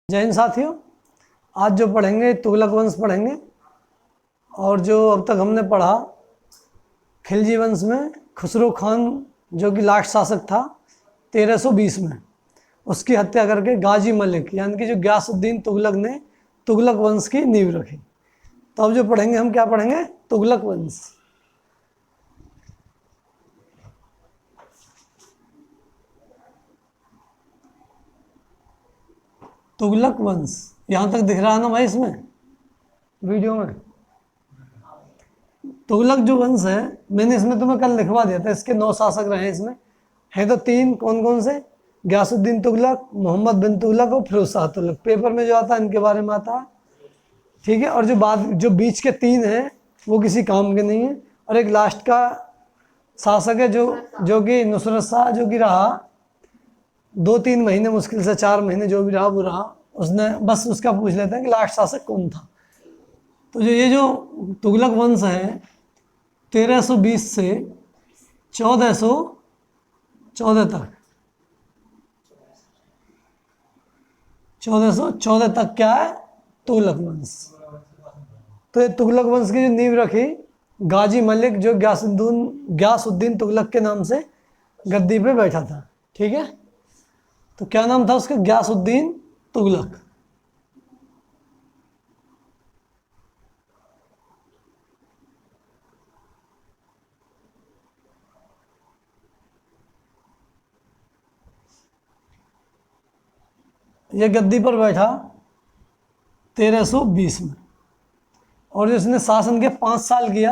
जय हिंद साथियों। आज जो पढ़ेंगे तुगलक वंश पढ़ेंगे, और जो अब तक हमने पढ़ा खिलजी वंश में खुसरो खान जो कि लास्ट शासक था 1320 में, उसकी हत्या करके गाजी मलिक यानी कि जो गयासुद्दीन तुगलक ने तुगलक वंश की नींव रखी। तो अब जो पढ़ेंगे हम क्या पढ़ेंगे? तुगलक वंश। तुगलक वंश यहाँ तक दिख रहा है ना भाई इसमें वीडियो में? तुगलक जो वंश है, मैंने इसमें तुम्हें कल लिखवा दिया था। इसके 9 शासक रहे इसमें, है तो 3। कौन कौन से? गयासुद्दीन तुगलक, मोहम्मद बिन तुगलक और फिरोज शाह तुगलक। पेपर में जो आता है इनके बारे में आता है, ठीक है। और जो बीच के 3 हैं वो किसी काम के नहीं है। और एक लास्ट का शासक है जो कि नुसरत शाह, जो कि रहा 2-3 महीने, मुश्किल से 4 महीने, जो भी रहा वो रहा। उसने बस उसका पूछ लेते हैं कि लास्ट शासक कौन था। तो ये जो तुगलक वंश है 1320 से 1414 तक, 1414 तक क्या है? तुगलक वंश। तो ये तुगलक वंश की जो नींव रखी गाजी मलिक, जो गयासुद्दीन तुगलक के नाम से गद्दी पे बैठा था, ठीक है। तो क्या नाम था उसका? गयासुद्दीन तुगलक। ये गद्दी पर बैठा 1320 में, और जिसने शासन के 5 साल किया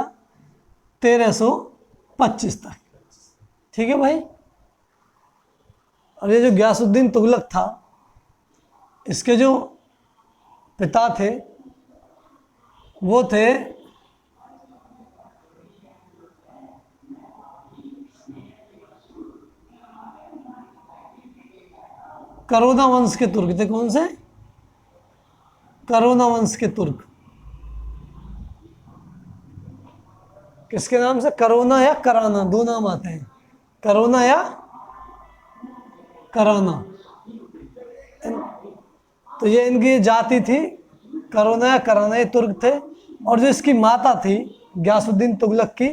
1325 तक, ठीक है भाई। और ये जो गयासुद्दीन तुगलक था, इसके जो पिता थे वो थे करोना वंश के तुर्क थे। कौन से? करोना वंश के तुर्क। किसके नाम से? करोना या कराना, दो नाम आते हैं, करोना या कराना। तो ये इनकी जाति थी करोना या कराना, ये तुर्क थे। और जो इसकी माता थी गयासुद्दीन तुगलक की,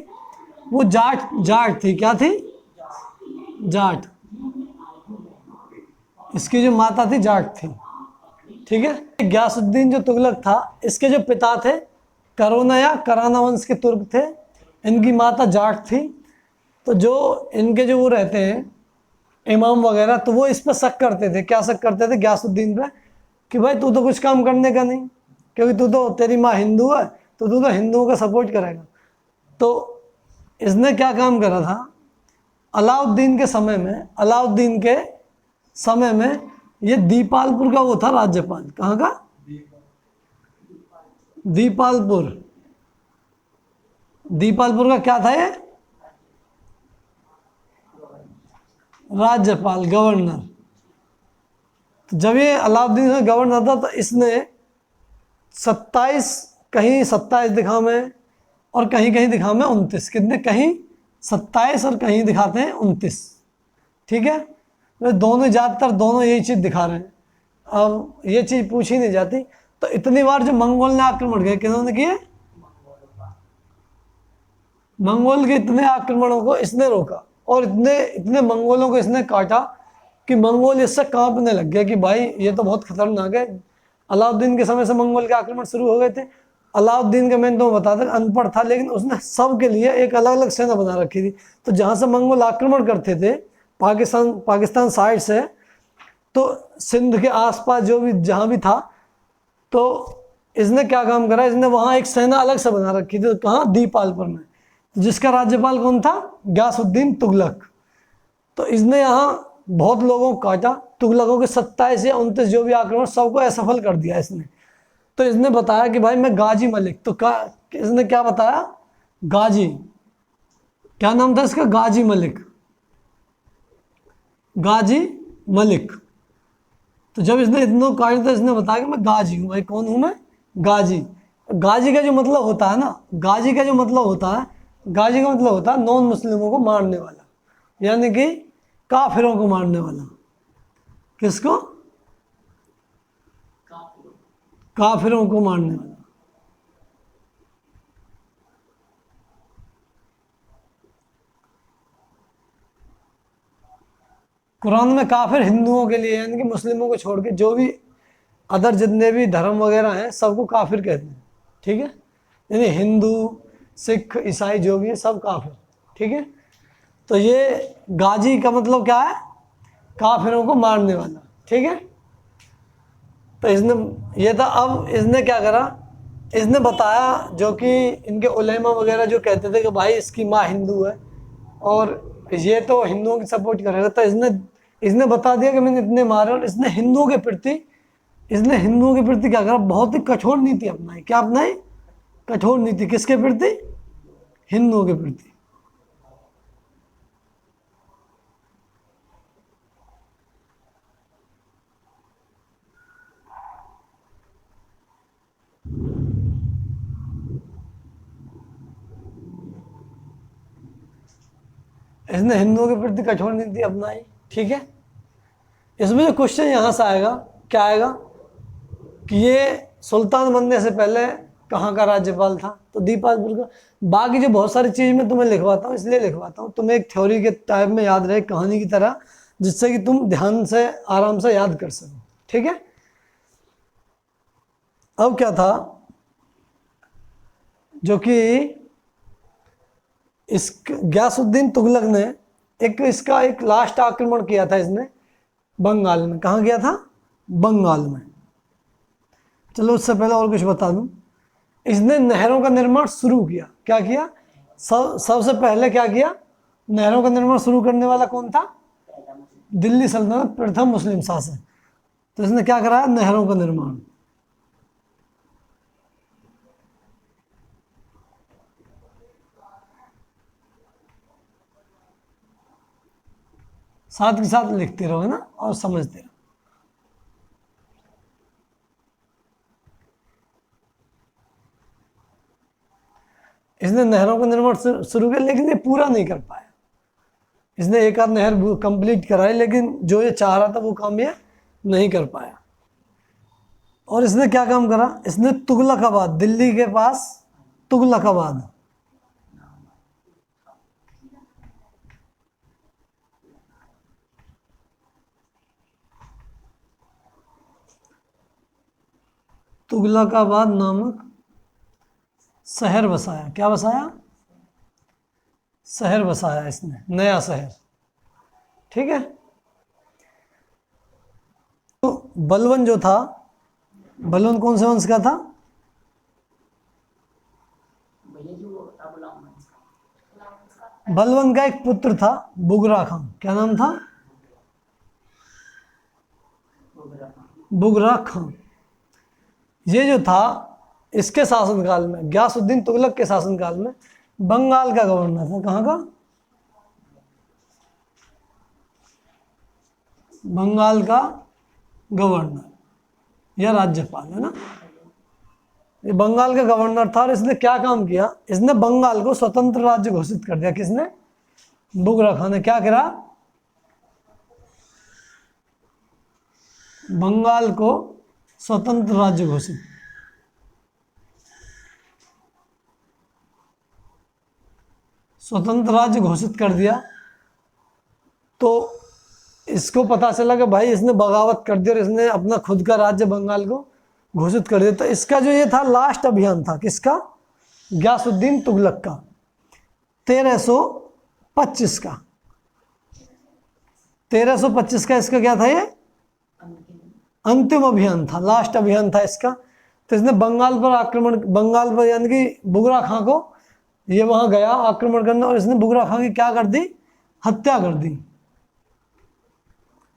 वो जाट थी। क्या थी? जाट। इसकी जो माता थी जाट थी, ठीक है। गयासुद्दीन जो तुगलक था, इसके जो पिता थे करोना या कराना वंश के तुर्क थे, इनकी माता जाट थी। तो जो इनके जो वो रहते हैं इमाम वगैरह, तो वो इस पर शक करते थे। क्या शक करते थे? गयासुद्दीन पे, कि भाई तू तो कुछ काम करने का नहीं, क्योंकि तेरी माँ हिंदू है, तो तू तो हिंदुओं का सपोर्ट करेगा। तो इसने क्या काम करा था? अलाउद्दीन के समय में ये दीपालपुर का वो था राज्यपाल। कहाँ का? दीपालपुर का क्या था ये? राज्यपाल, गवर्नर। तो जब ये अलाउद्दीन का गवर्नर था, तो इसने 27 दिखा में, और कहीं कहीं दिखा में 29। कितने? कहीं 27 और कहीं दिखाते हैं 29, ठीक है। तो दोनों ज़्यादातर दोनों यही चीज़ दिखा रहे हैं। अब ये चीज़ पूछी नहीं जाती। तो इतनी बार जो मंगोल ने आक्रमण किए, किन्होंने किए? मंगोल के इतने आक्रमणों को इसने रोका, और इतने मंगोलों को इसने काटा कि मंगोल इससे कांपने लग गए कि भाई ये तो बहुत खतरनाक है। अलाउद्दीन के समय से मंगोल के आक्रमण शुरू हो गए थे। अलाउद्दीन का, मैंने तो बता दें, अनपढ़ था, लेकिन उसने सब के लिए एक अलग अलग सेना बना रखी थी। तो जहाँ से मंगोल आक्रमण करते थे पाकिस्तान साइड से, तो सिंध के आसपास जो भी जहाँ भी था, तो इसने क्या काम करा? इसने वहाँ एक सेना अलग से बना रखी थी। तो कहाँ? दीपालपुर में। जिसका राज्यपाल कौन था? गयासुद्दीन तुगलक। तो इसने यहाँ बहुत लोगों को काटा। तुगलकों के 27 या 29 जो भी आक्रमण, सबको असफल कर दिया इसने। तो इसने बताया कि भाई मैं गाजी मलिक। तो इसने क्या बताया? गाजी। क्या नाम था इसका? गाजी मलिक। तो जब इसने इतना काटा, तो इसने बताया कि मैं गाजी हूँ। भाई कौन हूँ मैं? गाजी। गाजी का जो मतलब होता है ना, गाजी का मतलब होता है नॉन मुस्लिमों को मारने वाला, यानी कि काफिरों को मारने वाला। किसको? काफिरों को मारने वाला। कुरान में काफिर हिंदुओं के लिए, यानी कि मुस्लिमों को छोड़ के जो भी अदर जितने भी धर्म वगैरह हैं सबको काफिर कहते हैं, ठीक है। यानी हिंदू, सिख, ईसाई जो भी है सब काफिर, ठीक है। तो ये गाजी का मतलब क्या है? काफिरों को मारने वाला, ठीक है। तो इसने ये था। अब इसने क्या करा, इसने बताया जो कि इनके उलेमा वगैरह जो कहते थे कि भाई इसकी माँ हिंदू है और ये तो हिंदुओं की सपोर्ट करेगा, तो इसने बता दिया कि मैंने इतने मारे। और इसने हिंदुओं के प्रति क्या करा, बहुत ही कठोर नीति अपनाई। क्या अपनाई? कठोर नीति। किसके प्रति? हिंदुओं के प्रति। इसने हिंदुओं के प्रति कठोर नीति अपनाई, ठीक है। इसमें जो क्वेश्चन यहाँ से आएगा, क्या आएगा कि ये सुल्तान बनने से पहले कहाँ का राज्यपाल था? तो दीपालपुर का। बाकी जो बहुत सारी चीज़ मैं तुम्हें लिखवाता हूँ, इसलिए लिखवाता हूँ तुम्हें एक थ्योरी के टाइप में याद रहे, कहानी की तरह, जिससे कि तुम ध्यान से आराम से याद कर सको, ठीक है। अब क्या था जो कि इस गयासुद्दीन तुगलक ने इसका एक लास्ट आक्रमण किया था इसने बंगाल में। कहाँ गया था? बंगाल में। चलो उससे पहले और कुछ बता दूं, इसने नहरों का निर्माण शुरू किया। क्या किया? सबसे पहले क्या किया? नहरों का निर्माण शुरू करने वाला कौन था? दिल्ली सल्तनत, प्रथम मुस्लिम शासक। तो इसने क्या कराया? नहरों का निर्माण। साथ के साथ लिखते रहो, है ना, और समझते रहो। इसने नहरों का निर्माण शुरू किया, लेकिन ये पूरा नहीं कर पाया। इसने एक आध नहर कंप्लीट कराई, लेकिन जो ये चाह रहा था वो काम ये नहीं कर पाया। और इसने क्या काम करा? इसने तुगलकाबाद, दिल्ली के पास तुगलकाबाद, तुगलकाबाद नामक शहर बसाया। क्या बसाया? शहर बसाया इसने, नया शहर, ठीक है। तो बलवन जो था, बलवन कौन से वंश का था? बलवन का एक पुत्र था बुगरा खां। क्या नाम था? बुगरा खां। ये जो था, इसके शासनकाल में, गयासुद्दीन तुगलक के शासनकाल में बंगाल का गवर्नर था। कहाँ का? बंगाल का गवर्नर या राज्यपाल, है ना। ये बंगाल का गवर्नर था। और इसने क्या काम किया? इसने बंगाल को स्वतंत्र राज्य घोषित कर दिया। किसने? बुगरा खां ने। क्या करा? बंगाल को स्वतंत्र राज्य घोषित। स्वतंत्र राज्य घोषित कर दिया। तो इसको पता चला कि भाई इसने बगावत कर दी और इसने अपना खुद का राज्य बंगाल को घोषित कर दिया। तो इसका जो ये था लास्ट अभियान था, किसका? गयासुद्दीन तुगलक का, 1325 का। 1325 का इसका क्या था? ये अंतिम अभियान था, लास्ट अभियान था इसका। तो इसने बंगाल पर आक्रमण, बंगाल पर यानी कि बुगरा खां को, ये वहां गया आक्रमण करने, और इसने बुगरा खां की क्या कर दी? हत्या कर दी।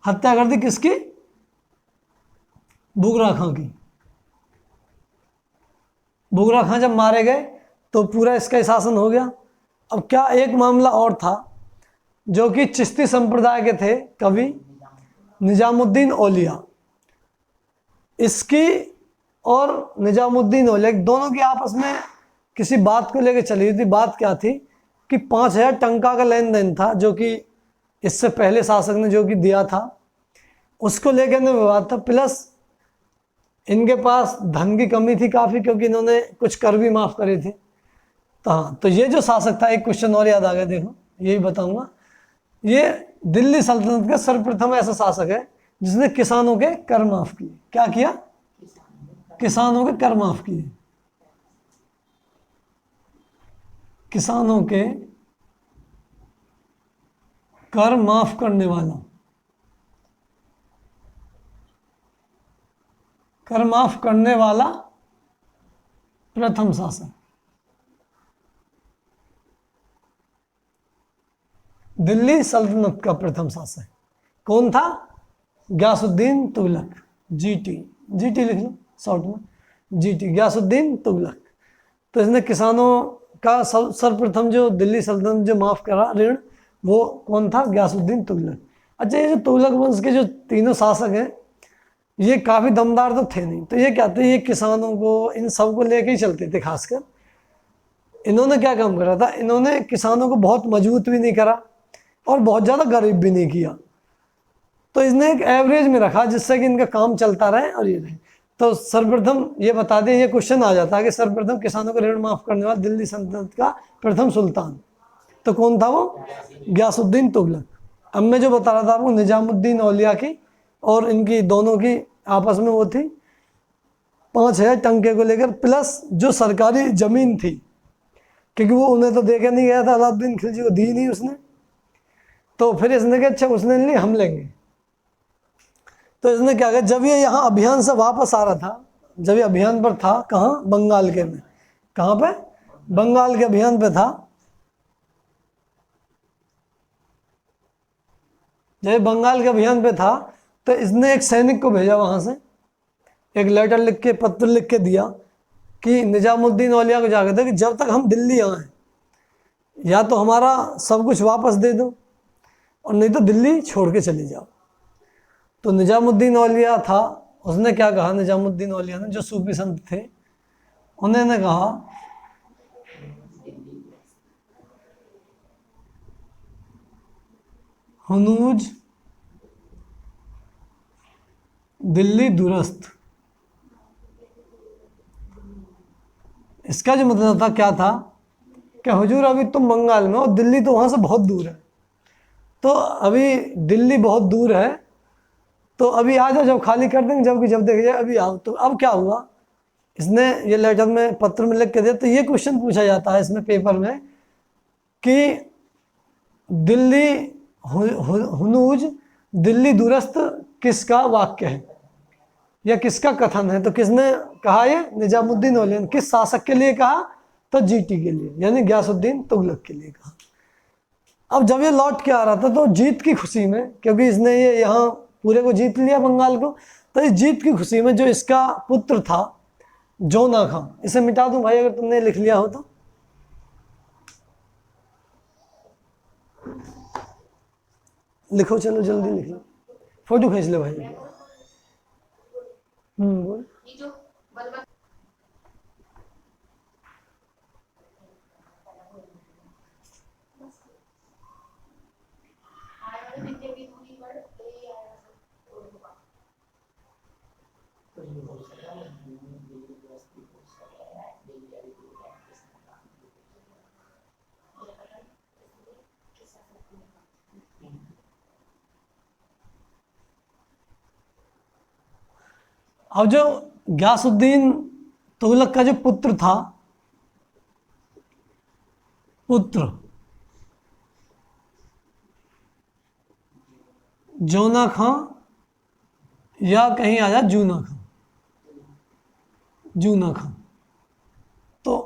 हत्या कर दी किसकी? बुगरा खां की। बुगरा खां जब मारे गए तो पूरा इसका शासन हो गया। अब क्या एक मामला और था, जो कि चिश्ती संप्रदाय के थे कवि निजामुद्दीन औलिया। इसकी और निजामुद्दीन औलिया दोनों की आपस में किसी बात को लेकर चली हुई थी। बात क्या थी कि 5000 टंका का लेन देन था, जो कि इससे पहले शासक ने जो कि दिया था, उसको लेकर विवाद था। प्लस इनके पास धन की कमी थी काफ़ी, क्योंकि इन्होंने कुछ कर भी माफ़ करे थे। तो हाँ, तो ये जो शासक था, एक क्वेश्चन और याद आ गया, देखो यही बताऊंगा। ये दिल्ली सल्तनत का सर्वप्रथम ऐसा शासक है जिसने किसानों के कर माफ किए। क्या किया? किसानों के कर माफ किए। किसानों के कर माफ करने वाला, कर माफ करने वाला प्रथम शासक दिल्ली सल्तनत का प्रथम शासक कौन था? गयासुद्दीन तुगलक। जीटी, जीटी लिख लो शॉर्ट में, जीटी, गयासुद्दीन तुगलक। तो इसने किसानों का सर्वप्रथम जो दिल्ली सल्तनत जो माफ करा ऋण, वो कौन था? गयासुद्दीन तुगलक। अच्छा, ये जो तुगलक वंश के जो तीनों शासक हैं, ये काफ़ी दमदार तो थे नहीं। तो ये क्या थे, ये किसानों को, इन सब को लेके ही चलते थे। खासकर इन्होंने क्या काम करा था, इन्होंने किसानों को बहुत मजबूत भी नहीं करा और बहुत ज़्यादा गरीब भी नहीं किया। तो इसने एक एवरेज में रखा जिससे कि इनका काम चलता रहे और ये रहे। तो सर्वप्रथम ये बता दें, ये क्वेश्चन आ जाता है कि सर्वप्रथम किसानों को ऋण माफ करने वाला दिल्ली सल्तनत का प्रथम सुल्तान तो कौन था? वो गयासुद्दीन तुगलक। अब मैं जो बता रहा था आपको निजामुद्दीन औलिया की और इनकी दोनों की आपस में वो थी 5000 टंके को लेकर, प्लस जो सरकारी जमीन थी, क्योंकि वो उन्हें तो देके नहीं गया था, अलाउद्दीन खिलजी को दी नहीं उसने। तो फिर इसने कहा अच्छा उसने लिए, हम लेंगे। तो इसने क्या किया, जब ये यहाँ अभियान से वापस आ रहा था, जब ये अभियान पर था, कहाँ? बंगाल के में। कहाँ पे? बंगाल के अभियान पे था। जब बंगाल के अभियान पे था तो इसने एक सैनिक को भेजा वहाँ से, एक लेटर लिख के, पत्र लिख के दिया कि निजामुद्दीन औलिया को जाकर कि जब तक हम दिल्ली आए, या तो हमारा सब कुछ वापस दे दो और नहीं तो दिल्ली छोड़ के चले जाओ। तो निजामुद्दीन औलिया था, उसने क्या कहा, निजामुद्दीन औलिया ने, जो सूफी संत थे, उन्होंने कहा हनूज दिल्ली दुरस्त। इसका जो मतलब था क्या था कि हुजूर अभी तुम बंगाल में हो, दिल्ली तो वहाँ से बहुत दूर है, तो अभी दिल्ली बहुत दूर है, तो अभी आ जाओ, जब खाली कर देंगे, जब देख जाए अभी आओ। तो अब क्या हुआ, इसने ये लेटर में, पत्र में लिख के दिया। तो ये क्वेश्चन पूछा जाता है इसमें पेपर में कि दिल्ली हुनूज दिल्ली दुरस्त किसका वाक्य है या किसका कथन है? तो किसने कहा? ये निजामुद्दीन औलिया ने। किस शासक के लिए कहा? तो जीटी के लिए, यानी गयासुद्दीन तुगलक के लिए कहा। अब जब ये लौट के आ रहा था तो जीत की खुशी में, क्योंकि इसने ये यहाँ पूरे को जीत लिया बंगाल को, तो इस जीत की खुशी में जो इसका पुत्र था जोना खां, इसे मिटा दूं भाई अगर तुमने लिख लिया हो तो, लिखो, चलो जल्दी लिख लो, फोटो खींच ले भाई। बोल। अब जो गयासुद्दीन तुगलक का जो पुत्र था, पुत्र जोना खां, या कहीं आ जा जूना खां, जूना खां। तो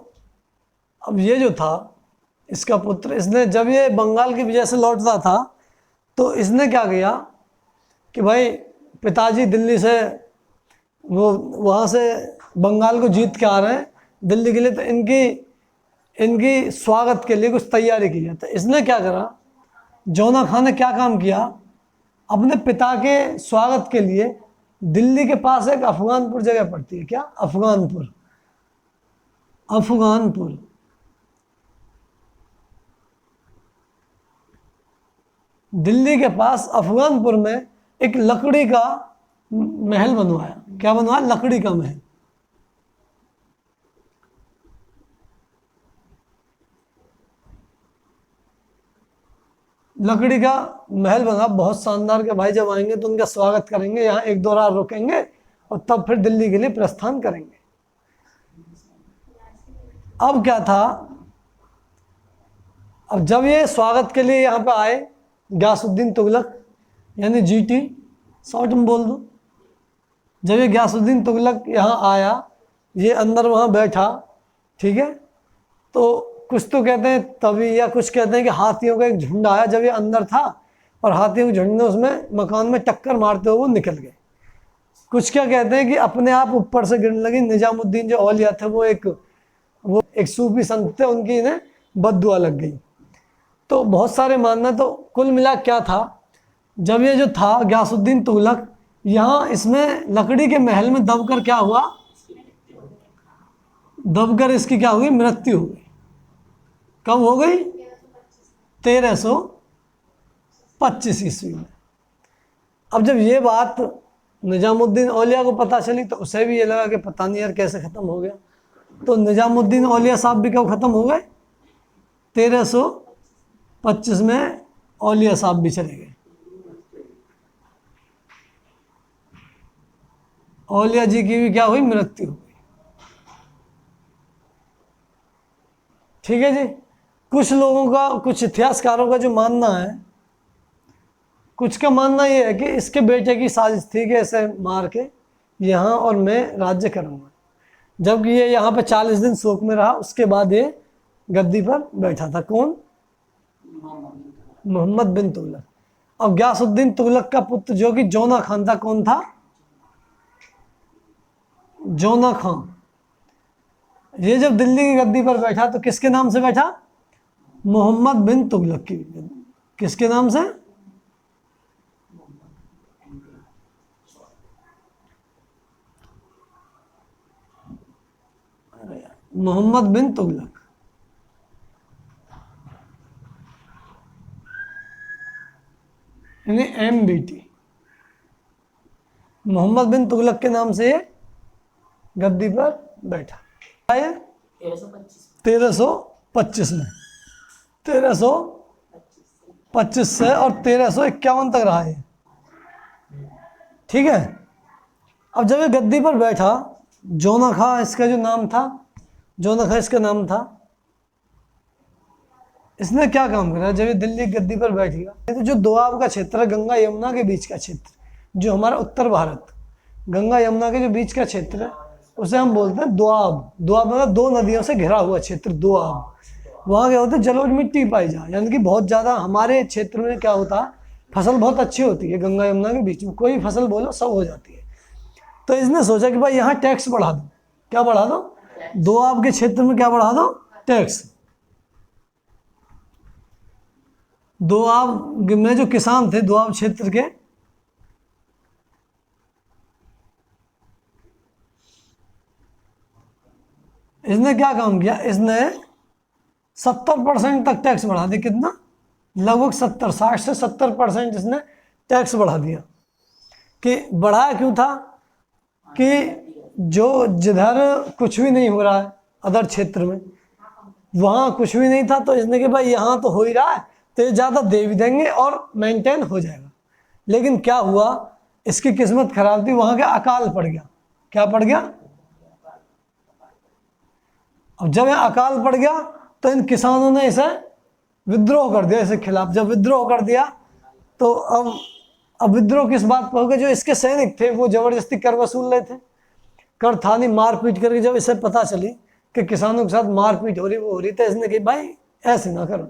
अब ये जो था इसका पुत्र, इसने जब ये बंगाल की वजह से लौटता था तो इसने क्या किया कि भाई पिताजी दिल्ली से, वो वहाँ से बंगाल को जीत के आ रहे हैं दिल्ली के लिए, तो इनकी स्वागत के लिए कुछ तैयारी की है। तो इसने क्या करा, जोना खां ने क्या काम किया, अपने पिता के स्वागत के लिए दिल्ली के पास एक अफगानपुर जगह पड़ती है, क्या? अफगानपुर, अफगानपुर। दिल्ली के पास अफगानपुर में एक लकड़ी का महल बनवाया। क्या बनवाया? लकड़ी का महल। लकड़ी का महल बना, बहुत शानदार के भाई जब आएंगे तो उनका स्वागत करेंगे, यहाँ एक दो रात रुकेंगे और तब फिर दिल्ली के लिए प्रस्थान करेंगे। अब क्या था, अब जब ये स्वागत के लिए यहाँ पे आए गयासुद्दीन तुगलक, यानी जीटी शॉर्ट में बोल दूं, जब ये गयासुद्दीन तुगलक यहाँ आया, ये अंदर वहाँ बैठा, ठीक है, तो कुछ तो कहते हैं तभी, या कुछ कहते हैं कि हाथियों का एक झुंड आया जब ये अंदर था और हाथियों के झुंड ने उसमें मकान में टक्कर मारते हुए वो निकल गए। कुछ क्या कहते हैं कि अपने आप ऊपर से गिरने लगी। निजामुद्दीन जो औलिया थे वो एक सूफी संत थे, उनकी इन्हें बद्दुआ लग गई। तो बहुत सारे मानना, तो कुल मिला क्या था, जब ये जो था गयासुद्दीन तुगलक यहाँ इसमें लकड़ी के महल में दबकर क्या हुआ, दबकर इसकी क्या हुई, मृत्यु हो गई। कब हो गई? 1325 ईस्वी में। अब जब ये बात निजामुद्दीन औलिया को पता चली तो उसे भी ये लगा कि पता नहीं यार कैसे ख़त्म हो गया। तो निजामुद्दीन औलिया साहब भी कब ख़त्म हो गए? 1325 में औलिया साहब भी चले गए। औलिया जी की भी क्या हुई, मृत्यु हो गई। ठीक है जी। कुछ लोगों का, कुछ इतिहासकारों का जो मानना है, कुछ का मानना ये है कि इसके बेटे की साजिश थी कि ऐसे मार के यहाँ और मैं राज्य करूँगा। जबकि ये यहाँ पे 40 दिन शोक में रहा, उसके बाद ये गद्दी पर बैठा था। कौन? मोहम्मद बिन तुगलक। अब गयासुद्दीन तुगलक का पुत्र जो कि जोना खान था, कौन था? जोना खान। ये जब दिल्ली की गद्दी पर बैठा तो किसके नाम से बैठा? मोहम्मद बिन तुगलक की। किसके नाम से? मोहम्मद बिन तुगलक। यानी MBT, मोहम्मद बिन तुगलक के नाम से ये गद्दी पर बैठा। 1325 में, 1325 से और 1351 तक रहा है। ठीक है। अब जब ये गद्दी पर बैठा, जोना खां इसका जो नाम था, जोना खां इसका नाम था, इसने क्या काम करा जब ये दिल्ली गद्दी पर बैठेगा? तो जो दोआब का क्षेत्र है, गंगा यमुना के बीच का क्षेत्र, जो हमारा उत्तर भारत, गंगा यमुना के जो बीच का क्षेत्र है, उसे हम बोलते हैं दोआब। दोआब मतलब दो नदियों से घिरा हुआ क्षेत्र, दोआब। वहाँ क्या होता है, जलोढ़ मिट्टी पाई जाए, यानी कि बहुत ज़्यादा हमारे क्षेत्र में क्या होता है, फसल बहुत अच्छी होती है गंगा यमुना के बीच में, कोई फसल बोलो सब हो जाती है। तो इसने सोचा कि भाई यहाँ टैक्स बढ़ा दो। क्या बढ़ा दो? दोआब के क्षेत्र में क्या बढ़ा दो? टैक्स। दोआब में जो किसान थे दोआब क्षेत्र के, इसने क्या काम किया, इसने 70% तक टैक्स बढ़ा दिया। कितना? लगभग 60 से 70% इसने टैक्स बढ़ा दिया। कि बढ़ाया क्यों था? कि जो जिधर कुछ भी नहीं हो रहा है अदर क्षेत्र में, वहाँ कुछ भी नहीं था, तो इसने कि भाई यहाँ तो हो ही रहा है तो ये ज़्यादा दे भी देंगे और मेंटेन हो जाएगा। लेकिन क्या हुआ, इसकी किस्मत खराब थी, वहाँ का अकाल पड़ गया। क्या पड़ गया? अब जब यहाँ अकाल पड़ गया तो इन किसानों ने इसे विद्रोह कर दिया, इसके खिलाफ। जब विद्रोह कर दिया तो अब विद्रोह किस बात पर हो गया? जो इसके सैनिक थे वो जबरदस्ती कर वसूल रहे थे, कर था नहीं, मारपीट करके। जब इसे पता चली कि किसानों के साथ मारपीट हो रही, वो हो रही, तो इसने कही भाई ऐसे ना करो,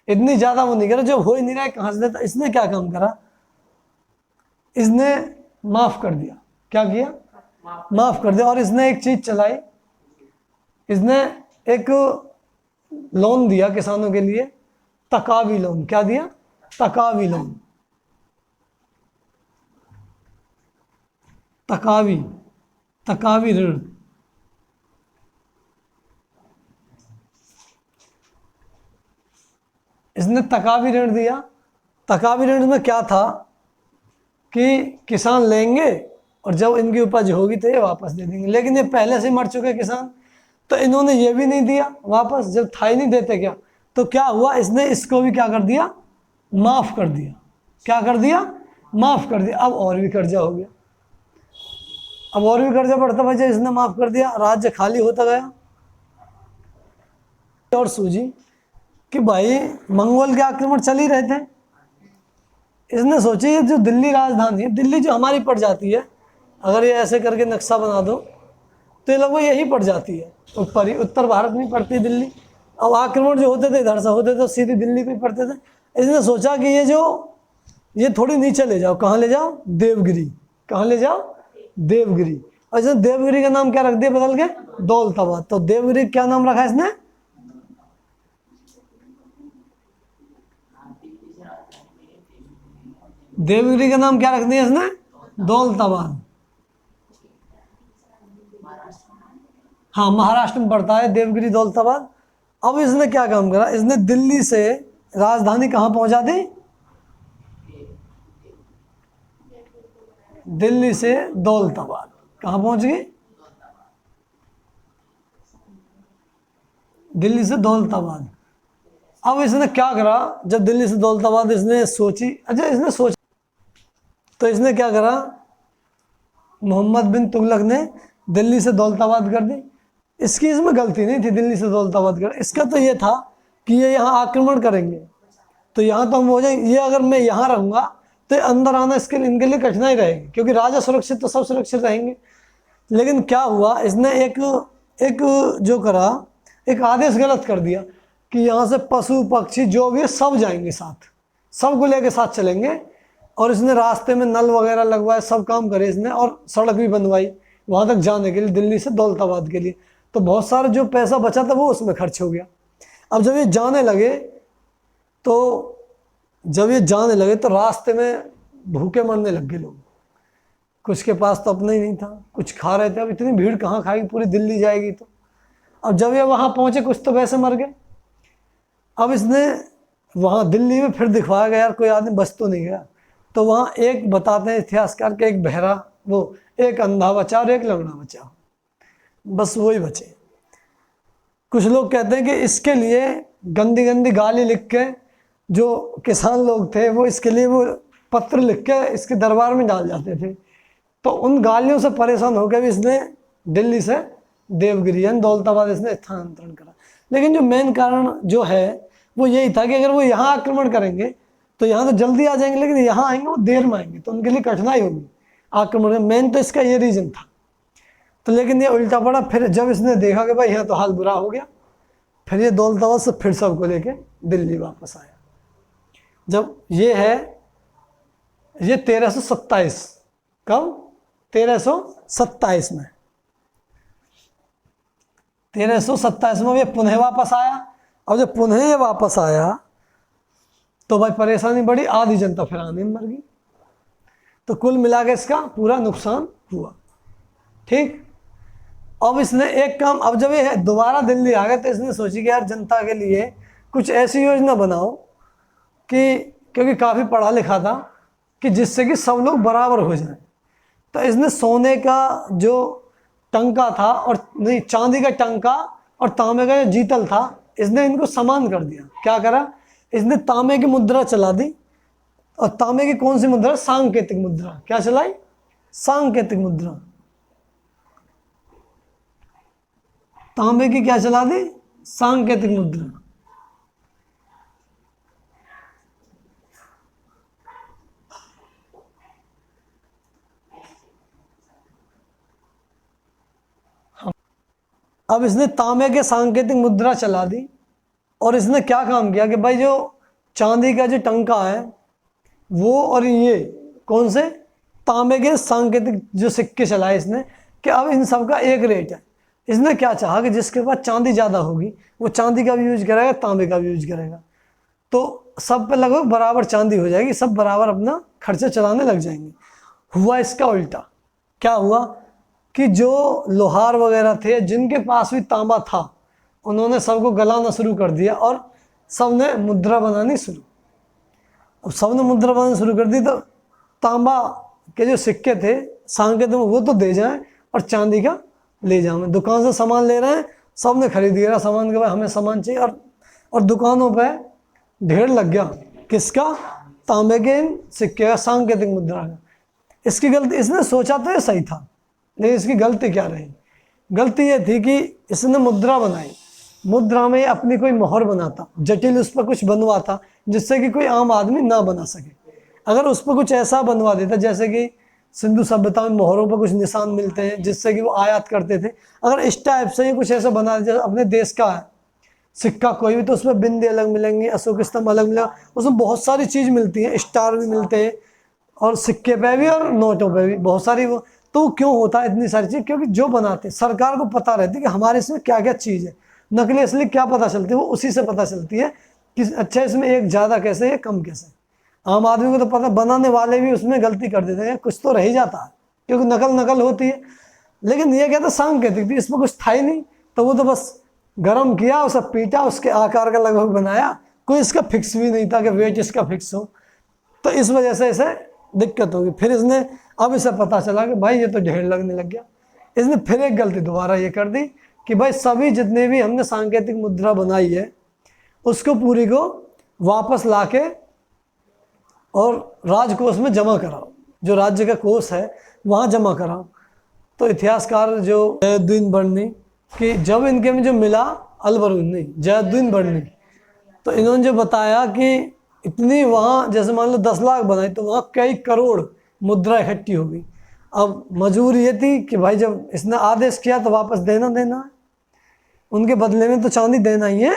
इतनी ज़्यादा वो नहीं करो, जब हो ही नहीं रहा है कहाँ से देता। इसने क्या काम करा, इसने माफ़ कर दिया। क्या किया? माफ़ कर दिया। और इसने एक चीज़ चलाई, इसने एक लोन दिया किसानों के लिए, तकावी लोन। क्या दिया? तकावी लोन। तकावी ऋण। इसने तकावी ऋण दिया। तकावी ऋण में क्या था कि किसान लेंगे और जब इनकी उपज होगी तो ये वापस दे देंगे। लेकिन ये पहले से मर चुके किसान, तो इन्होंने ये भी नहीं दिया वापस। जब था ही नहीं देते क्या, तो क्या हुआ, इसने इसको भी क्या कर दिया, माफ़ कर दिया। क्या कर दिया, माफ़ कर दिया। अब और भी कर्जा हो गया, अब और भी कर्जा बढ़ता भाई। जब इसने माफ़ कर दिया, राज्य खाली होता गया। और सूझी कि भाई मंगोल के आक्रमण चल ही रहे थे। इसने सोची ये जो दिल्ली राजधानी है, दिल्ली जो हमारी पड़ जाती है, अगर ये ऐसे करके नक्शा बना दो तो ये लगभग यही पड़ जाती है, ऊपर ही, उत्तर भारत में पड़ती दिल्ली। अब आक्रमण जो होते थे इधर से होते थे, सीधे दिल्ली पे पड़ते थे। इसने सोचा कि ये थोड़ी नीचे ले जाओ। कहाँ ले जाओ, देवगिरी। कहाँ ले जाओ, देवगिरी। और इसने देवगिरी का नाम क्या रख दिया बदल के, दौलताबाद। तो देवगिरी क्या नाम रखा इसने, देवगिरी का नाम क्या रख दिया इसने, दौलताबाद। हाँ, महाराष्ट्र में पड़ता है देवगिरी, दौलताबाद। अब इसने क्या काम करा, इसने दिल्ली से राजधानी कहाँ पहुंचा दी, दिल्ली से दौलताबाद। कहाँ पहुंच गई, दिल्ली से दौलताबाद। अब इसने क्या करा, जब दिल्ली से दौलताबाद इसने सोची, अच्छा इसने सोचा, तो इसने क्या करा, मोहम्मद बिन तुगलक ने दिल्ली से दौलताबाद कर दी। इसकी इसमें गलती नहीं थी दिल्ली से दौलताबाद कर, इसका तो ये था कि ये यहाँ आक्रमण करेंगे तो यहाँ तो हम हो जाएंगे। ये अगर मैं यहाँ रहूँगा तो अंदर आना इनके लिए कठिनाई रहेगी, क्योंकि राजा सुरक्षित तो सब सुरक्षित रहेंगे। लेकिन क्या हुआ, इसने एक जो करा, एक आदेश गलत कर दिया कि यहाँ से पशु पक्षी जो भी है सब जाएंगे साथ, सबको लेके साथ चलेंगे। और इसने रास्ते में नल वगैरह लगवाए, सब काम करे इसने, और सड़क भी बनवाई वहाँ तक जाने के लिए, दिल्ली से दौलताबाद के लिए। तो बहुत सारा जो पैसा बचा था वो उसमें खर्च हो गया। अब जब ये जाने लगे तो रास्ते में भूखे मरने लग गए लोग। कुछ के पास तो अपना ही नहीं था, कुछ खा रहे थे। अब इतनी भीड़ कहाँ खाएगी, पूरी दिल्ली जाएगी तो। अब जब ये वहाँ पहुँचे, कुछ तो वैसे मर गए। अब इसने वहाँ दिल्ली में फिर दिखवाया गया, यार कोई आदमी बच तो नहीं गया। तो वहाँ एक बताते हैं इतिहासकार के, एक बहरा, वो एक अंधा बचा और एक लंगड़ा बचा, बस वही बचे। कुछ लोग कहते हैं कि इसके लिए गंदी गंदी गाली लिख के, जो किसान लोग थे वो इसके लिए वो पत्र लिख के इसके दरबार में डाल जाते थे। तो उन गालियों से परेशान होकर भी इसने दिल्ली से देवगिरी यानी दौलताबाद इसने स्थानांतरण करा। लेकिन जो मेन कारण जो है वो यही था कि अगर वो यहाँ आक्रमण करेंगे तो यहाँ तो जल्दी आ जाएंगे, लेकिन यहाँ आएंगे वो देर में आएंगे, तो उनके लिए कठिनाई होगी आक्रमण में। मेन तो इसका ये रीज़न था। तो लेकिन ये उल्टा पड़ा। फिर जब इसने देखा कि भाई यहाँ तो हाल बुरा हो गया, फिर ये दौलताबाद से फिर सबको लेके दिल्ली वापस आया। जब ये है, ये 1327, कब, 1327 में, 1327 में ये पुनः वापस आया। अब जब पुनः ये वापस आया तो भाई परेशानी बढ़ी, आधी जनता फिर आने में मर गई। तो कुल मिला के इसका पूरा नुकसान हुआ। ठीक, अब इसने एक काम, अब जब ये दोबारा दिल्ली आ गए तो इसने सोची कि यार जनता के लिए कुछ ऐसी योजना बनाओ कि, क्योंकि काफ़ी पढ़ा लिखा था, कि जिससे कि सब लोग बराबर हो जाए। तो इसने सोने का जो टंका था, और नहीं चांदी का टंका और तांबे का जो जीतल था, इसने इनको समान कर दिया। क्या करा, इसने तांबे की मुद्रा चला दी। और तांबे की कौन सी मुद्रा, सांकेतिक मुद्रा। क्या चलाई, सांकेतिक मुद्रा। तांबे की क्या चला दी, सांकेतिक मुद्रा। अब इसने तांबे के सांकेतिक मुद्रा चला दी। और इसने क्या काम किया कि भाई जो चांदी का जो टंका है वो, और ये कौन से, तांबे के सांकेतिक जो सिक्के चलाए इसने, कि अब इन सब का एक रेट है। इसने क्या चाहा कि जिसके पास चांदी ज़्यादा होगी वो चांदी का भी यूज करेगा, तांबे का भी यूज करेगा, तो सब पे लगभग बराबर चांदी हो जाएगी, सब बराबर अपना खर्चा चलाने लग जाएंगे। हुआ इसका उल्टा। क्या हुआ कि जो लोहार वगैरह थे जिनके पास भी तांबा था, उन्होंने सबको गलाना शुरू कर दिया और सब ने मुद्रा बनानी शुरू। अब सब ने मुद्रा बनानी शुरू कर दी तो तांबा के जो सिक्के थे सांकेतिक वो तो दे जाए और चांदी का ले जाओ। दुकान से सामान ले रहे हैं, सबने खरीद लिया सामान के, भाई हमें सामान चाहिए, और दुकानों पे ढेर लग गया किसका, तांबे के सिक्के का, सांकेतिक मुद्रा का। इसकी गलती, इसने सोचा तो ये सही था, लेकिन इसकी गलती क्या रही? गलती ये थी कि इसने मुद्रा बनाई, मुद्रा में अपनी कोई मोहर बनाता, जटिल उस पर कुछ बनवाता जिससे कि कोई आम आदमी ना बना सके। अगर उस पर कुछ ऐसा बनवा देता, जैसे कि सिंधु सभ्यता में मोहरों पर कुछ निशान मिलते हैं जिससे कि वो आयात करते थे, अगर इस टाइप से ही कुछ ऐसा बना देता, अपने देश का है सिक्का कोई भी, तो उसमें बिंदी अलग मिलेंगे, अशोक स्तंभ अलग मिलेगा, उसमें बहुत सारी चीज़ मिलती है, स्टार भी मिलते हैं, और सिक्के पे भी और नोटों पे भी बहुत सारी। वो तो क्यों होता है इतनी सारी चीज़? क्योंकि जो बनाते सरकार को पता रहती है कि हमारे इसमें क्या क्या चीज़ है। नकली असली क्या पता चलती है? वो उसी से पता चलती है कि अच्छा इसमें एक ज़्यादा कैसे है, कम कैसे। आम आदमी को तो पता, बनाने वाले भी उसमें गलती कर देते हैं, कुछ तो रह ही जाता है क्योंकि नकल होती है। लेकिन ये कहता सांकेतिक थी, इसमें कुछ था ही नहीं, तो वो तो बस गर्म किया, उसे पीटा, उसके आकार का लगभग बनाया, कोई इसका फिक्स भी नहीं था कि वेट इसका फिक्स हो। तो इस वजह से इसे दिक्कत होगी। फिर इसने, अब इसे पता चला कि भाई ये तो ढेर लगने लग गया, इसने फिर एक गलती दोबारा ये कर दी कि भाई सभी जितने भी हमने सांकेतिक मुद्रा बनाई है उसको पूरी को वापस लाके और राजकोष में जमा कराओ, जो राज्य का कोष है वहाँ जमा कराओ। तो इतिहासकार जो जयउद्दीन बर्नी, कि जब इनके में जो मिला अलबरूनी जयउद्दीन बर्नी, तो इन्होंने जो बताया कि इतनी वहाँ, जैसे मान लो 10 लाख बनाई तो वहाँ कई करोड़ मुद्रा इकट्ठी हो गई। अब मजबूरी ये थी कि भाई जब इसने आदेश किया तो वापस देना है, उनके बदले में तो चांदी देना ही है।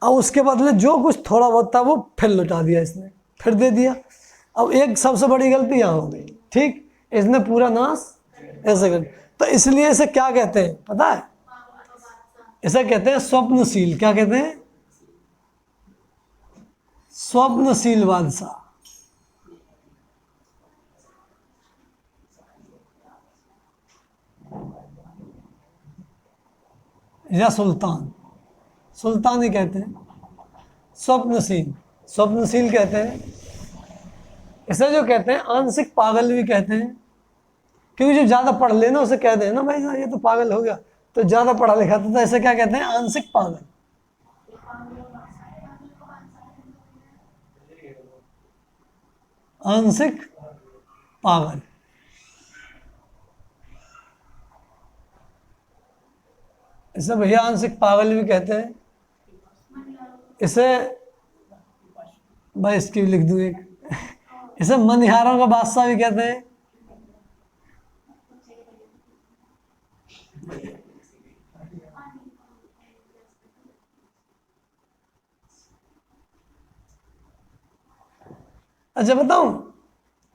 अब उसके बदले जो कुछ थोड़ा बहुत था वो फिर लौटा दिया इसने, फिर दे दिया। अब एक सबसे बड़ी गलती यहाँ हो गई, ठीक, इसने पूरा नाश ऐसे कर। तो इसलिए इसे क्या कहते हैं पता है? इसे कहते हैं स्वप्नशील। क्या कहते हैं? स्वप्नशील बादशाह या सुल्तान, सुल्तान ही कहते हैं, स्वप्नशील, स्वप्नशील कहते हैं। इसे जो कहते हैं आंशिक पागल भी कहते हैं, क्योंकि जो ज़्यादा पढ़ लेना उसे कहते हैं ना भाई ये तो पागल हो गया, तो ज़्यादा पढ़ा लिखा था, तो ऐसे क्या कहते हैं? आंशिक पागल। आंशिक पागल, इसे भैया आंशिक पागल भी कहते हैं। इसे भाई इसकी भी लिख दूँ एक, इसे मनिहारों का बादशाह भी कहते हैं। अच्छा बताऊं,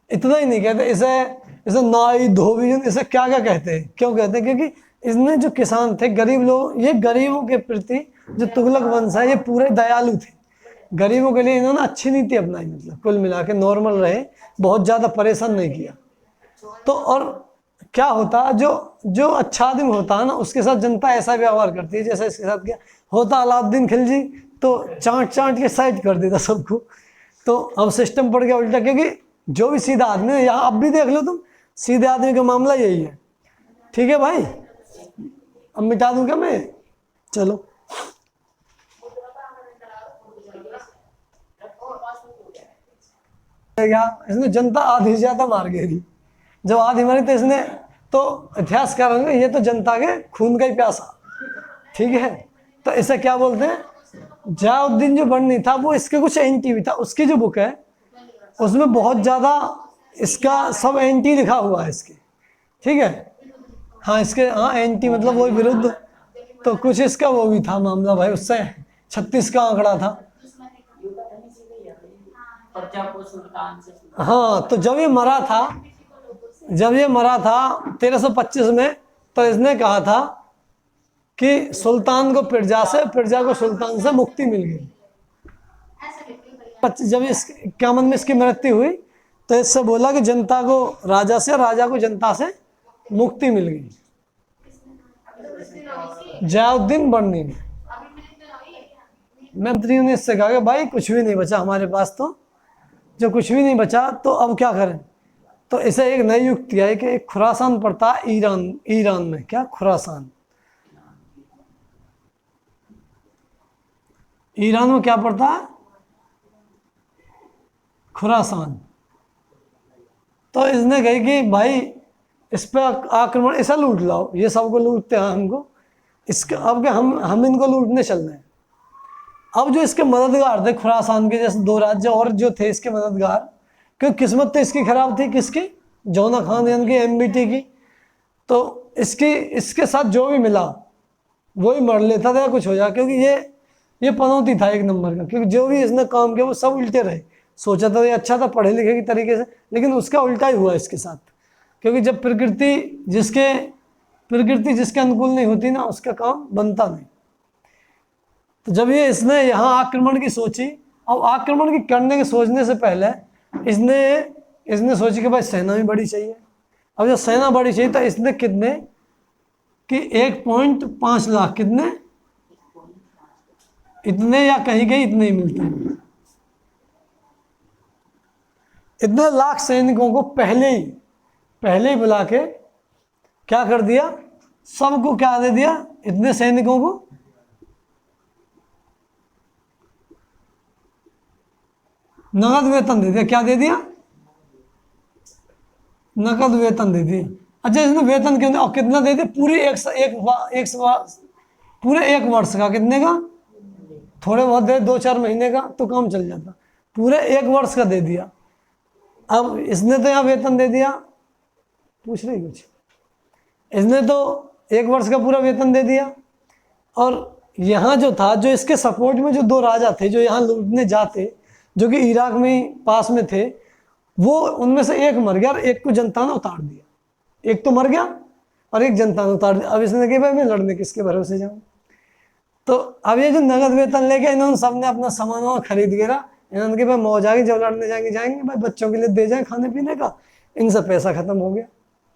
इतना ही नहीं कहते इसे, इसे नाई धोबी, इसे क्या क्या कहते हैं? क्यों कहते हैं? क्योंकि इसने जो किसान थे, गरीब लोग, ये गरीबों के प्रति जो तुगलक वंश है ये पूरे दयालु थे। गरीबों के लिए इन्होंने अच्छी नीति अपनाई, मतलब कुल मिला के नॉर्मल रहे, बहुत ज़्यादा परेशान नहीं किया। तो और क्या होता, जो अच्छा आदमी होता है ना उसके साथ जनता ऐसा व्यवहार करती है जैसे इसके साथ क्या होता। अलाउद्दीन खिलजी तो चाट के साइड कर देता सबको। तो अब सिस्टम पड़ गया उल्टा, क्योंकि जो भी सीधा आदमी है, यहाँ अब भी देख लो तुम, सीधे आदमी का मामला यही है। ठीक है भाई, अब मिटा दूं क्या मैं? चलो इसने जनता आधी से ज्यादा मार गई। जब आधी मारी तो इसने, तो इतिहास कह रहे ये तो जनता के खून का ही प्यासा, ठीक है। तो इसे क्या बोलते हैं? जयाउद्दीन जो बर्नी था वो इसके कुछ एंटी भी था। उसकी जो बुक है उसमें बहुत ज़्यादा इसका सब एंटी लिखा हुआ है इसके, ठीक है। हाँ इसके, हाँ एंटी मतलब वो विरुद्ध। तो कुछ इसका वो भी था मामला भाई, उससे 36 का आंकड़ा था। हाँ तो जब ये मरा था 1325 में, तो इसने कहा था कि सुल्तान को प्रजा को सुल्तान से मुक्ति मिल गई। जब इस 51 में इसकी मृत्यु हुई तो इससे बोला कि जनता को राजा से, राजा को जनता से मुक्ति मिल गई। जयाउद्दीन बर्नी ने, मंत्रियों ने इससे कहा कि भाई कुछ भी नहीं बचा हमारे पास, तो जो कुछ भी नहीं बचा तो अब क्या करें? तो इसे एक नई युक्ति आई कि खुरासान पड़ता है ईरान में। क्या? खुरासान। ईरान में क्या पड़ता है? खुरासान। तो इसने कही कि भाई इस पर आक्रमण, ऐसा लूट लाओ, ये सबको लूटते हैं हमको, इसके अब क्या हम इनको लूटने चल रहे हैं। अब जो इसके मददगार थे खुरासान के, जैसे 2 राज्य और जो थे इसके मददगार, क्योंकि किस्मत तो इसकी खराब थी, किसकी? जौना खान यानी कि एमबीटी की। तो इसके साथ जो भी मिला वो ही मर लेता था या कुछ हो जाए, क्योंकि ये पनौती था एक नंबर का, क्योंकि जो भी इसने काम किया वो सब उल्टे रहे। सोचा था ये अच्छा था पढ़े लिखे की तरीके से, लेकिन उसका उल्टा ही हुआ इसके साथ। क्योंकि जब प्रकृति जिसके अनुकूल नहीं होती ना, उसका काम बनता नहीं। तो जब इसने यहाँ आक्रमण की सोची, अब आक्रमण की करने के सोचने से पहले इसने सोची कि भाई सेना भी बड़ी चाहिए। अब जब सेना बड़ी चाहिए तो इसने कितने कि 1.5 लाख, कितने? इतने या कहीं कहीं इतने ही मिलते हैं, इतने लाख सैनिकों को पहले ही बुला के क्या कर दिया? सबको क्या दे दिया? इतने सैनिकों को नगद वेतन दे दिया। क्या दे दिया? नकद वेतन दे दिया। अच्छा, इसने वेतन क्यों? और कितना दे दिया? पूरे एक वर्ष का। कितने का? थोड़े बहुत दे, 2-4 महीने का तो काम चल जाता, पूरे 1 वर्ष का दे दिया। अब इसने तो यहाँ वेतन दे दिया, पूछ रही कुछ? इसने तो 1 वर्ष का पूरा वेतन दे दिया, और यहाँ जो था, जो इसके सपोर्ट में जो 2 राजा थे जो यहाँ लूटने जाते, जो कि इराक में पास में थे, वो उनमें से एक मर गया और एक को जनता ने उतार दिया। एक तो मर गया और एक जनता ने उतार दिया। अब इसने कहा भाई मैं लड़ने किसके भरोसे जाऊँ? तो अब ये जो नगद वेतन लेके इन्होंने सबने अपना सामान खरीद गिरा। इन्होंने कहा भाई मौज आ गई, जब लड़ने जाएंगे भाई बच्चों के लिए दे जाए खाने पीने का। इनसे पैसा खत्म हो गया,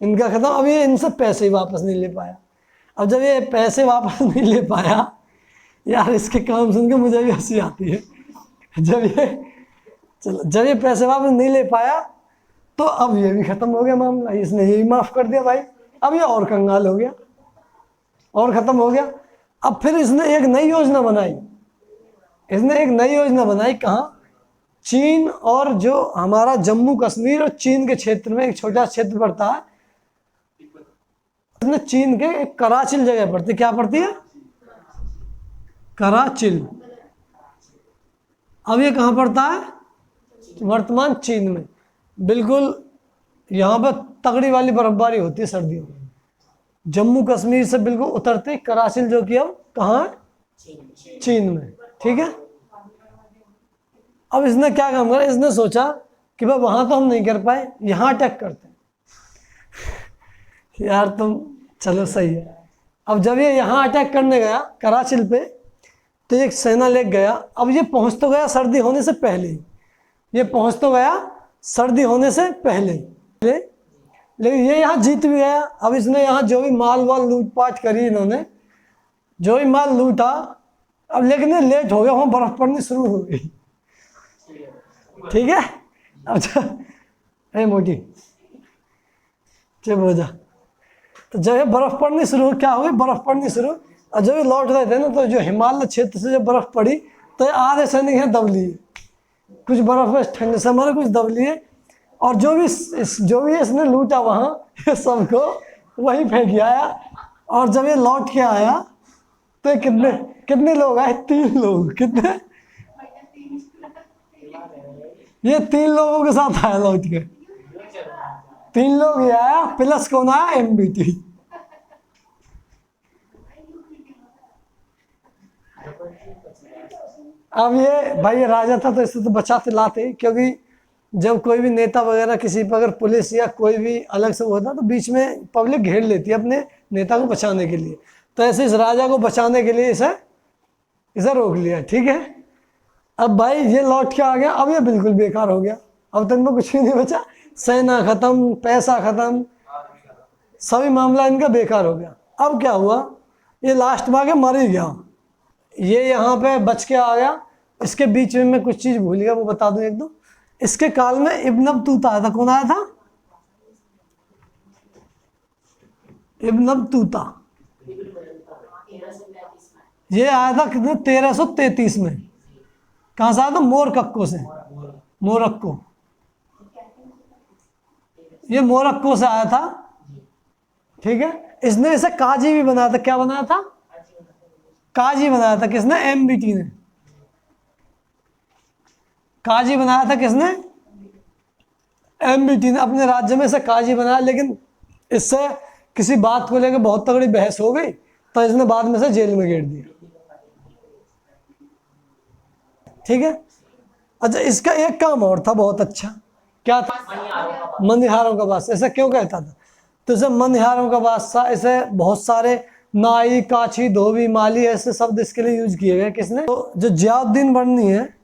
इनका खत्म। अब ये इनसे पैसे ही वापस नहीं ले पाया। अब जब ये पैसे वापस नहीं ले पाया, यार इसके काम सुन के मुझे भी हंसी आती है। जब ये पैसे वापस नहीं ले पाया तो अब ये भी खत्म हो गया मामला, इसने ये भी माफ कर दिया भाई। अब ये और कंगाल हो गया और खत्म हो गया। अब फिर इसने एक नई योजना बनाई। कहाँ? चीन और जो हमारा जम्मू कश्मीर और चीन के क्षेत्र में एक छोटा क्षेत्र पड़ता है, इसने चीन के एक कराचिल जगह पड़ती। क्या पड़ती है? कराचिल। अब ये कहाँ पड़ता है? वर्तमान चीन में। बिल्कुल यहाँ पर तगड़ी वाली बर्फबारी होती है सर्दियों में। जम्मू कश्मीर से बिल्कुल उतरते कराचिल, जो कि अब कहाँ है? चीन में। ठीक है। अब इसने क्या काम करा? इसने सोचा कि भाई वहां तो हम नहीं कर पाए, यहाँ अटैक करते हैं। यार तुम चलो सही है। अब जब ये यहाँ अटैक करने गया कराचिल पे, तो एक सेना ले गया। अब ये पहुंच तो गया सर्दी होने से पहले, लेकिन ये यहाँ जीत भी गया। अब इसने यहाँ जो भी माल लूटपाट करी, इन्होंने जो भी माल लूटा, अब लेकिन ये लेट हो गया, वहाँ बर्फ पड़नी शुरू हो गई। ठीक है। अच्छा मोटी चुप हो जा। तो जब ये बर्फ पड़नी शुरू, क्या हो गई? बर्फ पड़नी शुरू। और जब ये लौट रहे थे ना, तो जो हिमालय क्षेत्र से जब बर्फ पड़ी, तो आधे सैनिक यहाँ दब लिए, कुछ बर्फ में ठंड से मरे, कुछ दब लिए। और जो भी इसने लूटा वहाँ, ये सबको वहीं फेंक आया। और जब ये लौट के आया तो कितने लोग आए? 3 लोग। कितने? ये 3 लोगों के साथ आया लौट के। 3 लोग ये आया, प्लस कौन आया? एमबीटी। अब ये भाई राजा था तो इससे तो बचाते लाते, क्योंकि जब कोई भी नेता वगैरह किसी पर अगर पुलिस या कोई भी अलग से होता तो बीच में पब्लिक घेर लेती है अपने नेता को बचाने के लिए। तो ऐसे इस राजा को बचाने के लिए इसे रोक लिया। ठीक है। अब भाई ये लौट के आ गया। अब ये बिल्कुल बेकार हो गया। अब तक में कुछ भी नहीं बचा, सेना खत्म, पैसा खत्म, सभी मामला इनका बेकार हो गया। अब क्या हुआ? ये लास्ट में आके मर ही गया। ये यहाँ पे बच के आ गया। इसके बीच में मैं कुछ चीज़ भूल गया, वो बता दूं एक दो। इसके काल में इब्न बतूता आया था। कौन आया था? Ibn Battuta. ये आया था कितने, 1333 में। कहाँ से आया था? मोरक्को से। मोरक्को, ये मोरक्को से आया था। ठीक है, इसने इसे काजी भी बनाया था। क्या बनाया था? काजी बनाया था। किसने? एमबीटी ने। काजी बनाया था किसने? एमबीटी ने अपने राज्य में इसे काजी बनाया, लेकिन इससे किसी बात को लेकर बहुत तगड़ी बहस हो गई, तो इसने बाद में से जेल में गिर दिया। ठीक है। अच्छा, इसका एक काम और था बहुत अच्छा। क्या था? मनिहारों का बादशाह। ऐसा क्यों कहता था? तो इसे मनिहारों का बादशाह, इसे बहुत सारे नाई, काछी, धोबी, माली ऐसे शब्द इसके लिए यूज किए गए। किसने? तो जो जियाउद्दीन बर्नी है,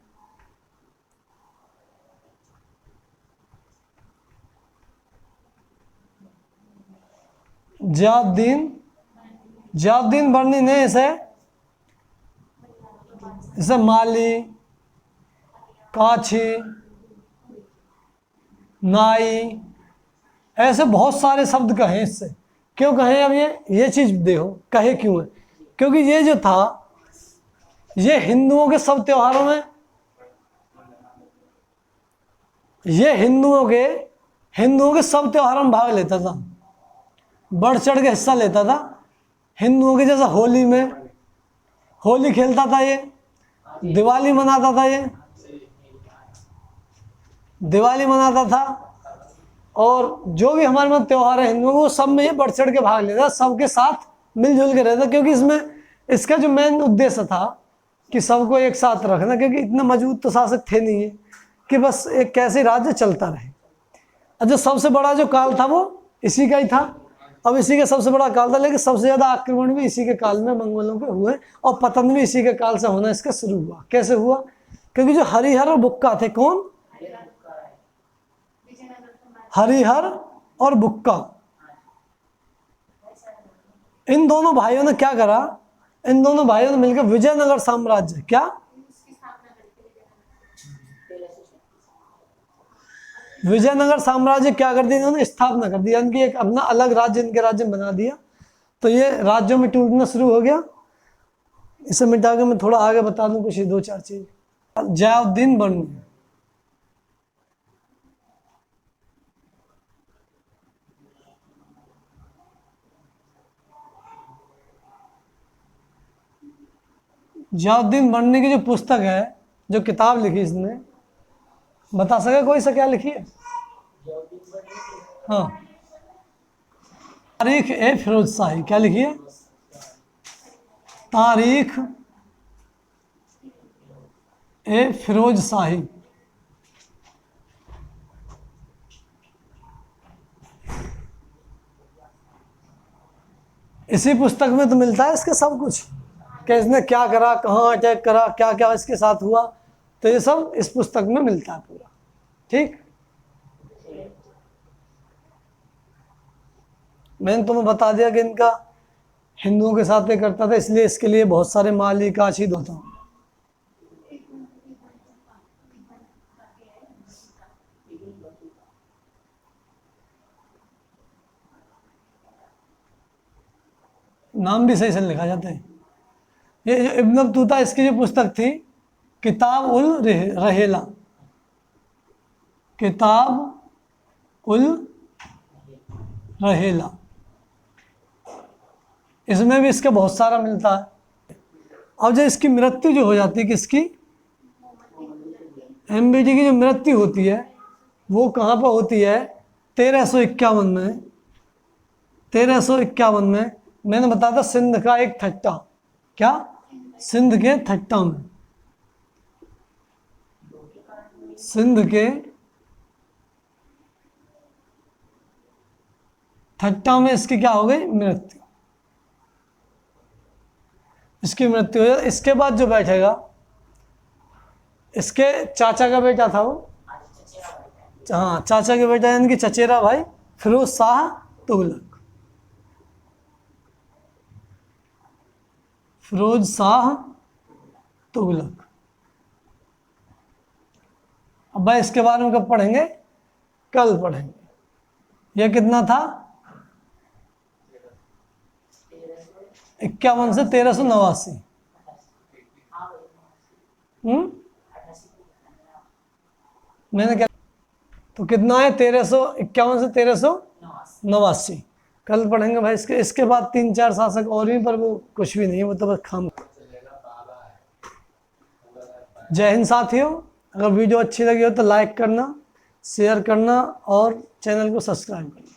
जियाउद्दीन बर्नी ने इसे माली, काछी, नाई ऐसे बहुत सारे शब्द कहे इससे। क्यों कहे? अब ये चीज देखो कहे क्यों है। क्योंकि ये जो था, ये हिंदुओं के सब त्योहारों में, ये हिंदुओं के सब त्योहारों में भाग लेता था, बढ़ चढ़ के हिस्सा लेता था। हिंदुओं के जैसा होली में, होली खेलता था ये, दिवाली मनाता था ये, दिवाली मनाता था, और जो भी हमारे में त्योहार है हिंदुओं, वो सब में ये बढ़ चढ़ के भाग लेता, सबके साथ मिलजुल के रहता। क्योंकि इसमें इसका जो मेन उद्देश्य था कि सबको एक साथ रखना, क्योंकि इतने मजबूत तो शासक थे नहीं है कि बस एक कैसे राज्य चलता रहे। अच्छा, सबसे बड़ा जो काल था वो इसी का ही था। अब इसी का सबसे बड़ा काल था, लेकिन सबसे ज़्यादा आक्रमण भी इसी के काल में मंगोलों के हुए, और पतन भी इसी के काल से होना इसका शुरू हुआ। कैसे हुआ? क्योंकि जो हरिहर और बुक्का थे, कौन? हरिहर और बुक्का, इन दोनों भाइयों ने क्या करा? इन दोनों भाइयों ने मिलकर विजयनगर साम्राज्य, क्या? विजयनगर साम्राज्य क्या कर दिया इन्होंने? स्थापना कर दिया। इनकी एक अपना अलग राज्य, इनके राज्य में बना दिया। तो ये राज्यों में टूटना शुरू हो गया। इसे मिटा के मैं थोड़ा आगे बता दूं कुछ 2-4 चीज। जियाउद्दीन बर्नी, जियाउद्दीन बर्नी की जो पुस्तक है, जो किताब लिखी इसने, बता सके कोई सा क्या लिखी है? हाँ, तारीख ए फिरोज शाही। क्या लिखी है? तारीख ए फिरोज शाही। इसी पुस्तक में तो मिलता है इसके सब कुछ, कि इसने क्या करा, कहाँ अटैक करा, क्या क्या इसके साथ हुआ। तो ये सब इस पुस्तक में मिलता है पूरा। ठीक, मैंने तुम्हें बता दिया कि इनका हिंदुओं के साथ ये करता था, इसलिए इसके लिए बहुत सारे माली, काशी होता हूँ। नाम भी सही से लिखा जाता है। ये जो इब्न बतूता, इसकी जो पुस्तक थी किताब उल रहेला, किताब उल रहेला, इसमें भी इसका बहुत सारा मिलता है। अब जब इसकी मृत्यु जो हो जाती है, किसकी? एमबीटी की जो मृत्यु होती है वो कहाँ पर होती है? 1351 में। 1351 में मैंने बताया था सिंध का एक थट्टा। क्या? सिंध के थट्टा में, सिंध के थट्टा में इसकी क्या हो गई? मृत्यु। इसकी मृत्यु हो जाए। इसके बाद जो बैठेगा, इसके चाचा का बेटा था वो, हाँ चाचा के बेटा यानी कि चचेरा भाई फिरोज शाह तुगलक। फिरोज शाह तुगलक। अब भाई इसके बारे में कब पढ़ेंगे? कल पढ़ेंगे। यह कितना था? 51 से 1389। मैंने क्या, तो कितना है 1351 से 1389। कल पढ़ेंगे भाई इसके बाद 3-4 शासक और भी, पर वो कुछ भी नहीं है, वो तो बस खाम। जय हिंद साथियों, अगर वीडियो अच्छी लगी हो तो लाइक करना, शेयर करना और चैनल को सब्सक्राइब करना।